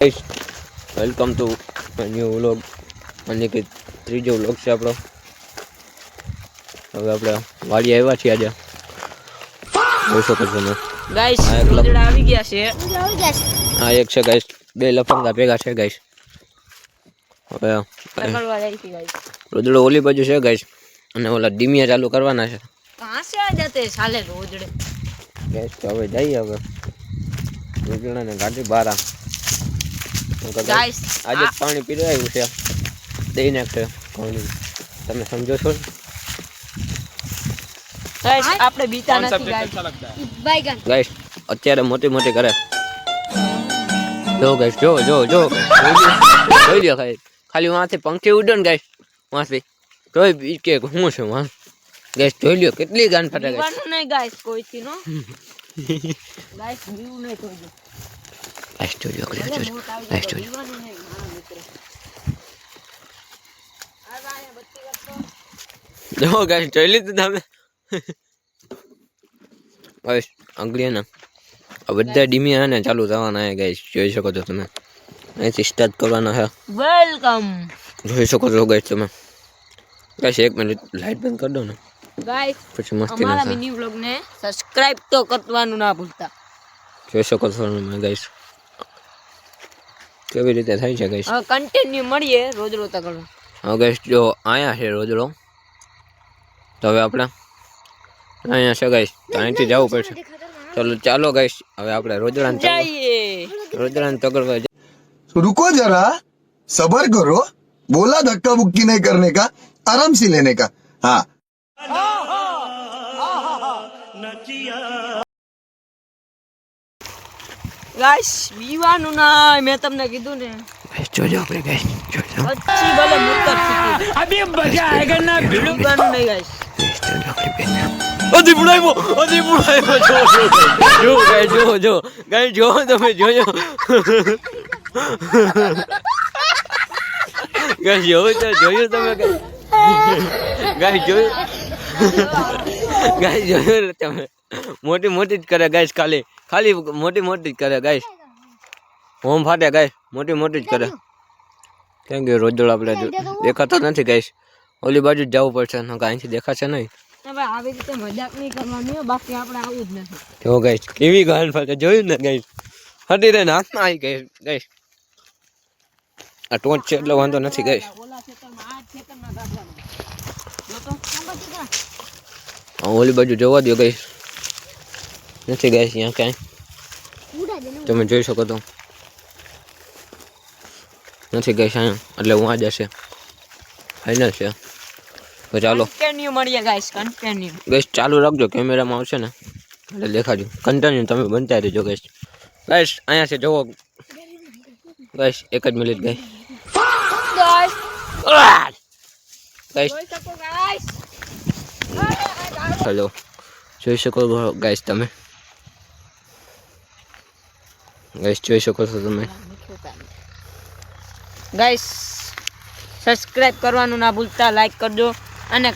Guys welcome to new vlog અને કે ત્રીજો વ્લોગ છે આપણો। હવે આપણે વાડી આવ્યા છીએ આજે જોઈ શકો છો તમે ગાઈસ રોજડા આવી ગયા છે આ એક છે ગાઈસ બે લફંગા ભેગા છે ગાઈસ હવે પકડવા જાય છે ગાઈસ રોજડો ઓલી બાજુ છે ગાઈસ અને ઓલા ડીમિયા ચાલુ કરવાના છે કહાં से आ जाते साले रोजड़े ગાઈસ તો હવે જઈએ હવે રોજડાને ગાડી બહાર गाइस આજે પાણી પીવડાવ્યું છે દઈ નાખશે પાણી તમે સમજો છો गाइस આપણે બીતા નથી ગાઈસ બાયગન ગાઈસ અત્યારે મોટી મોટી કરે જો ગાઈસ જો જો જો જોઈ લ્યો ગાઈસ ખાલી વાંથી પંખી ઉડે ને ગાઈસ વાંથી તોય કે હું છું વાં ગાઈસ જોઈ લ્યો કેટલી ગાન ફાટે ગાઈસ દીવાનું નહીં ગાઈસ કોઈથી નો ગાઈસ દીવું નહીં કોઈ ગાઈસ જોઈ લ્યો ગાઈસ જોઈ દીવાનું નહીં હા મિત્ર આ વાયા બત્તી કરતો જો ગાઈસ જોઈ લીધું તમે ગાઈસ અંગલિયા ના આ બધા ડીમિયા ને ચાલુ થવાના છે ગાઈસ જોઈ શકો છો તમે અહીંથી સ્ટાર્ટ કરવાના છે વેલકમ જોઈ શકો છો ગાઈસ તમે ગાઈસ એક મિનિટ લાઈટ બંધ કરી દો ને ગાઈસ પછી મસ્તી અમારા ના મિની વ્લોગ ને સબસ્ક્રાઇબ તો કરવાનું ના ભૂલતા જોઈ શકો છો તમે ગાઈસ કેવી રીતે થાય છે ગાઈસ હવે કન્ટિન્યુ મળીએ રોજ રોજ તકડો હવે ગાઈસ જો આયા છે રોજડો તો હવે આપણે અહીંયા છે ગાઈસ અહીંથી જવું પડશે ચલો ચાલો ગાઈસ હવે આપણે રોજડાને તગડવા रुको जरा सबर करो बोला धक्का बुक्की नहीं करने का आराम से लेने का हाँ ગાઈસ બીવાનું ના મેં તમને કીધું ને જોજો આપણે ગાઈસ જોજો પછી ભલે મુક્ત થઈ અબે મજા આયેગા ના બીવાનું નહીં ગાઈસ અધી બુડાયો જો ગાઈસ જો ગાઈસ જો તમે જોજો ગાઈસ જોયું તમે ગાઈસ જોયું તમે મોટી મોટી જ કરે ગાઈસ ખાલી મોટી મોટી જ કરે ગાઈસ હોમ ફાટે ગાઈસ મોટી મોટી જ કરે કેમ કે રોજડો આપણે દેખાતો નથી ગાઈસ ઓલી બાજુ જ જવું પડશે અહીંથી દેખાશે નહીં હવે આવી રીતે મજાક નહીં કરવાની બાકી આપણે આવું જ નથી જો ગાઈસ કેવી ગાન ફાટે જોયું ને ગાઈસ હટી રે હાથમાં આવી ગઈ ગાઈસ આ ટોચ છે એટલે વાંધો નથી ગાઈસ ઓલા ખેતરમાં આ ખેતરમાં ગાડવાનું જો તો સંબંધ ઓલી બાજુ જોવા દો ગાઈસ નથી ગાઈસ અહીંયા ક્યાંય તમે જોઈ શકો તો નથી ગાઈસ અહીંયા એટલે હું આ જશે ફાઇનલ છે તો ચાલો કન્ટિન્યુ મળીએ ગાઈસ કન્ટિન્યુ ગાઈસ ચાલુ રાખજો કેમેરામાં આવશે ને એટલે દેખાજો કન્ટિન્યુ તમે બનતા રહેજો ગાઈસ ગાઈસ અહીંયા છે જોવો ગાઈસ એક જ મિનિટ ગાઈસ ગાઈસ ગાઈસ જોઈ શકો ગાઈસ હેલો જોઈ શકો ગાઈસ તમે ગાઈસ જોઈ શકો છો તમે ગાઈસ સબસ્ક્રાઇબ કરવાનું ના ભૂલતા લાઈક કરજો અને